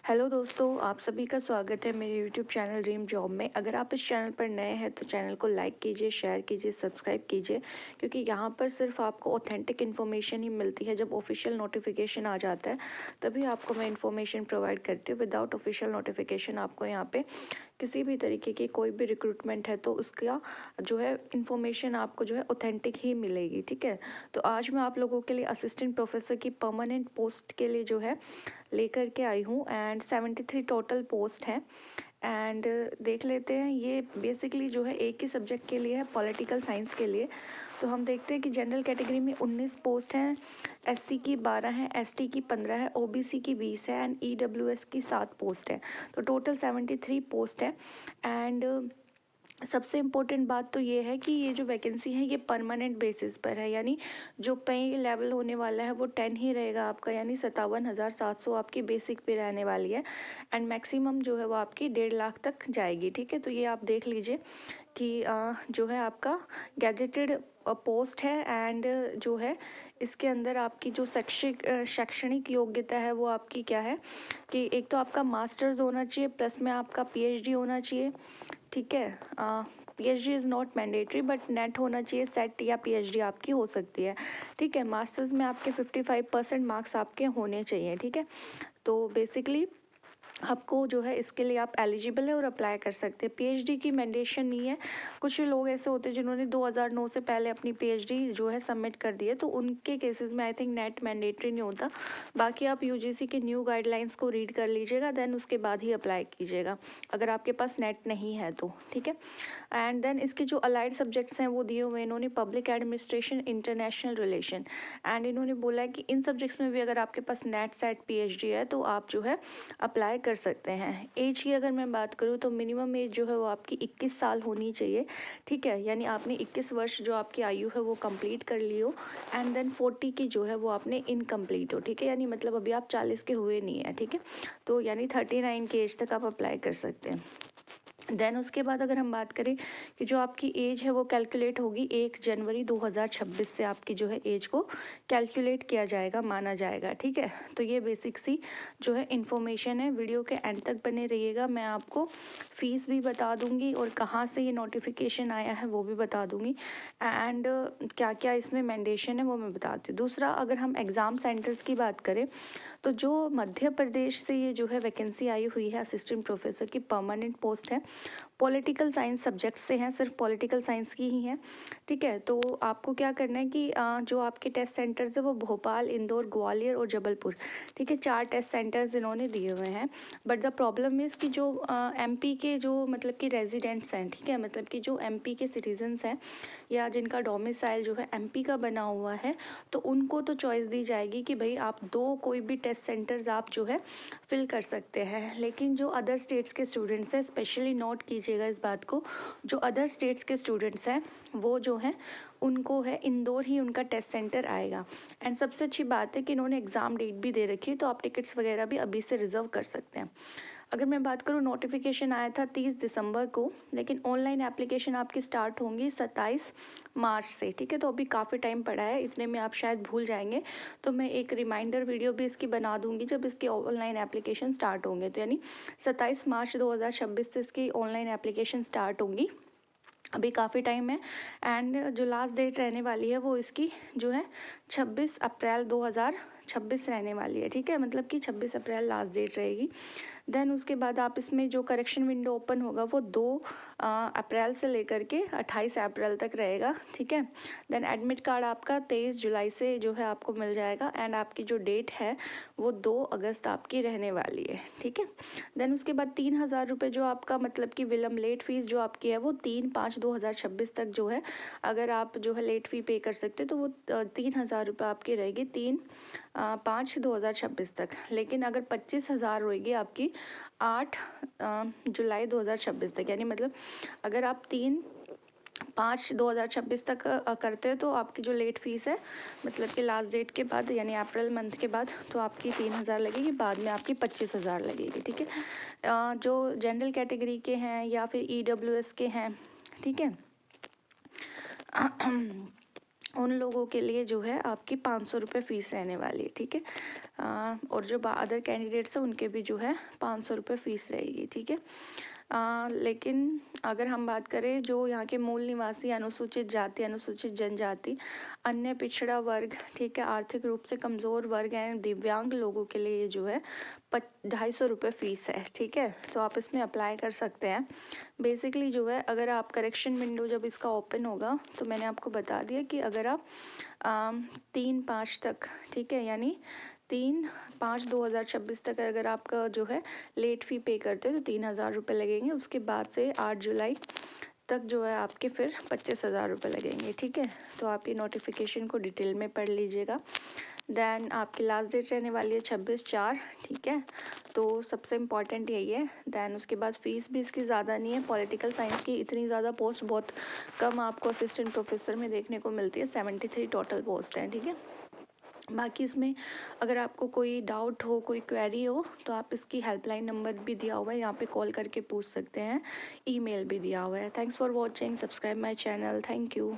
Hello दोस्तों, आप सभी का स्वागत है मेरे यूट्यूब चैनल ड्रीम जॉब में। अगर आप इस चैनल पर नए हैं तो चैनल को लाइक कीजिए, शेयर कीजिए, सब्सक्राइब कीजिए, क्योंकि यहाँ पर सिर्फ आपको ऑथेंटिक इन्फॉर्मेशन ही मिलती है। जब ऑफिशियल नोटिफिकेशन आ जाता है तभी आपको मैं इन्फॉर्मेशन प्रोवाइड करती हूँ। विदाउट ऑफिशियल नोटिफिकेशन आपको यहाँ पे किसी भी तरीके की कोई भी रिक्रूटमेंट है तो उसका जो है इन्फॉर्मेशन आपको जो है ऑथेंटिक ही मिलेगी। ठीक है, तो आज मैं आप लोगों के लिए असिस्टेंट प्रोफेसर की परमानेंट पोस्ट के लिए जो है लेकर के आई हूँ एंड 73 टोटल पोस्ट हैं। एंड देख लेते हैं, ये बेसिकली जो है एक ही सब्जेक्ट के लिए है, पॉलिटिकल साइंस के लिए। तो हम देखते हैं कि जनरल कैटेगरी में 19 पोस्ट हैं, एससी की 12 हैं, एसटी की 15 है, ओबीसी की 20 है एंड ईडब्ल्यूएस की 7 पोस्ट है। तो टोटल 73 पोस्ट है। एंड सबसे इम्पोर्टेंट बात तो ये है कि ये जो वैकेंसी है ये परमानेंट बेसिस पर है, यानी जो पे लेवल होने वाला है वो 10 ही रहेगा आपका, यानी 57,700 आपकी बेसिक पे रहने वाली है। एंड मैक्सिमम जो है वो आपकी 1.5 लाख तक जाएगी। ठीक है, तो ये आप देख लीजिए कि जो है आपका गैजेटेड पोस्ट है। एंड जो है इसके अंदर आपकी जो शैक्षणिक योग्यता है वो आपकी क्या है कि एक तो आपका मास्टर्स होना चाहिए, प्लस में आपका पीएचडी होना चाहिए। ठीक है, PhD is not mandatory but net होना चाहिए, सेट या पीएचडी आपकी हो सकती है। ठीक है, मास्टर्स में आपके 55% मार्क्स आपके होने चाहिए। ठीक है, तो बेसिकली आपको जो है इसके लिए आप एलिजिबल है और अप्लाई कर सकते हैं। पीएचडी की मैंडेशन नहीं है। कुछ लोग ऐसे होते हैं जिन्होंने 2009 से पहले अपनी पीएचडी जो है सबमिट कर दी है, तो उनके केसेस में आई थिंक नेट मैंडेटरी नहीं होता। बाकी आप यूजीसी के न्यू गाइडलाइंस को रीड कर लीजिएगा, देन उसके बाद ही अप्लाई कीजिएगा अगर आपके पास नेट नहीं है तो। ठीक है, एंड देन इसके जो अलाइड सब्जेक्ट्स हैं वो दिए हुए हैं इन्होंने, public administration, international relation. And इन्होंने बोला है कि इन सब्जेक्ट्स में भी अगर आपके पास नेट सेट पीएचडी है तो आप जो है अप्लाई कर सकते हैं। एज की अगर मैं बात करूँ तो मिनिमम एज जो है वो आपकी 21 साल होनी चाहिए। ठीक है, यानी आपने 21 वर्ष जो आपकी आयु है वो कंप्लीट कर ली हो। एंड देन 40 की जो है वो आपने इनकम्प्लीट हो। ठीक है, यानी मतलब अभी आप 40 के हुए नहीं है। ठीक है, तो यानी 39 की एज तक आप अप्लाई कर सकते हैं। देन उसके बाद अगर हम बात करें कि जो आपकी एज है वो कैलकुलेट होगी 1 जनवरी 2026 से आपकी जो है एज को कैलकुलेट किया जाएगा, माना जाएगा। ठीक है, तो ये बेसिक सी जो है इन्फॉर्मेशन है। वीडियो के एंड तक बने रहिएगा, मैं आपको फ़ीस भी बता दूंगी और कहाँ से ये नोटिफिकेशन आया है वो भी बता दूंगी। एंड क्या क्या इसमें मैंडेशन है वो मैं बताती हूँ। दूसरा, अगर हम एग्ज़ाम सेंटर्स की बात करें तो जो मध्य प्रदेश से ये जो है वैकेंसी आई हुई है असिस्टेंट प्रोफेसर की परमानेंट पोस्ट है, पॉलिटिकल साइंस सब्जेक्ट से हैं, सिर्फ पॉलिटिकल साइंस की ही हैं। ठीक है, तो आपको क्या करना है कि जो आपके टेस्ट सेंटर्स है वो भोपाल, इंदौर, ग्वालियर और जबलपुर। ठीक है, 4 टेस्ट सेंटर्स इन्होंने दिए हुए हैं। बट द प्रॉब्लम इज़ कि जो एमपी के जो मतलब कि रेजिडेंट्स हैं, ठीक है, मतलब कि जो एमपी के सिटीजन्स हैं या जिनका डोमिसाइल जो है एमपी का बना हुआ है, तो उनको तो चॉइस दी जाएगी कि भाई आप 2 कोई भी टेस्ट सेंटर्स आप जो है फिल कर सकते हैं। लेकिन जो अदर स्टेट्स के स्टूडेंट्स हैं, स्पेशली नोट कीजिएगा इस बात को, जो अदर स्टेट्स के स्टूडेंट्स हैं वो जो है उनको है इंदौर ही उनका टेस्ट सेंटर आएगा। एंड सबसे अच्छी बात है कि इन्होंने एग्ज़ाम डेट भी दे रखी है, तो आप टिकट्स वगैरह भी अभी से रिज़र्व कर सकते हैं। अगर मैं बात करूँ, नोटिफिकेशन आया था 30 दिसंबर को, लेकिन ऑनलाइन एप्लीकेशन आपकी स्टार्ट होंगी 27 मार्च से। ठीक है, तो अभी काफ़ी टाइम पड़ा है, इतने में आप शायद भूल जाएंगे, तो मैं एक रिमाइंडर वीडियो भी इसकी बना दूंगी जब इसकी ऑनलाइन एप्लीकेशन स्टार्ट होंगे। तो यानी 27 मार्च 2026 से इसकी ऑनलाइन एप्लीकेशन स्टार्ट होंगी, अभी काफ़ी टाइम है। एंड जो लास्ट डेट रहने वाली है वो इसकी जो है 26 अप्रैल 2026 रहने वाली है। ठीक है, मतलब कि 26 अप्रैल लास्ट डेट रहेगी। देन उसके बाद आप इसमें जो करेक्शन विंडो ओपन होगा वो 2 अप्रैल से लेकर के 28 अप्रैल तक रहेगा। ठीक है, देन एडमिट कार्ड आपका 23 जुलाई से जो है आपको मिल जाएगा। एंड आपकी जो डेट है वो 2 अगस्त आपकी रहने वाली है। ठीक है, देन उसके बाद 3,000 रुपये जो आपका मतलब कि विलम्ब लेट फीस जो आपकी है वो 3/5/2026 तक जो है, अगर आप जो है लेट फ़ी पे कर सकते तो वो 3,000 रुपये आपकी रहेगी 3/5/2026 तक। लेकिन अगर 25,000 रहेगी आपकी 8 जुलाई 2026 तक, यानी मतलब अगर आप 3/5/2026 तक करते हो तो आपकी जो लेट फीस है मतलब कि लास्ट डेट के बाद यानी अप्रैल मंथ के बाद तो आपकी 3,000 लगेगी, बाद में आपकी 25,000 लगेगी। ठीक है, जो जनरल कैटेगरी के हैं या फिर ईडब्ल्यूएस के हैं, ठीक है, उन लोगों के लिए जो है आपकी 500 रुपये फ़ीस रहने वाली है, ठीक है। और जो अदर कैंडिडेट्स हैं उनके भी जो है 500 रुपये फ़ीस रहेगी, ठीक है। लेकिन अगर हम बात करें जो यहाँ के मूल निवासी, अनुसूचित जाति, अनुसूचित जनजाति, अन्य पिछड़ा वर्ग, ठीक है, आर्थिक रूप से कमज़ोर वर्ग हैं, दिव्यांग लोगों के लिए जो है 250 रुपये फ़ीस है, ठीक है। तो आप इसमें अप्लाई कर सकते हैं। बेसिकली जो है अगर आप करेक्शन विंडो जब इसका ओपन होगा तो मैंने आपको बता दिया कि अगर आप 3/5 तक, ठीक है, यानी 3/5/2026 तक अगर आपका जो है लेट फ़ी पे करते हैं तो 3000 रुपये लगेंगे। उसके बाद से 8 जुलाई तक जो है आपके फिर 25,000 रुपये लगेंगे, ठीक है। तो आप ये नोटिफिकेशन को डिटेल में पढ़ लीजिएगा। देन आपकी लास्ट डेट रहने वाली है 26/4, ठीक है। तो सबसे इम्पॉर्टेंट यही है। देन उसके बाद फ़ीस भी इसकी ज़्यादा नहीं है। पॉलिटिकल साइंस की इतनी ज़्यादा पोस्ट बहुत कम आपको असिस्टेंट प्रोफेसर में देखने को मिलती है। 73 टोटल पोस्ट हैं, ठीक है। बाकी इसमें अगर आपको कोई डाउट हो, कोई क्वेरी हो तो आप इसकी हेल्पलाइन नंबर भी दिया हुआ है, यहाँ पे कॉल करके पूछ सकते हैं। ईमेल भी दिया हुआ है। Thanks for watching, subscribe my channel, thank you.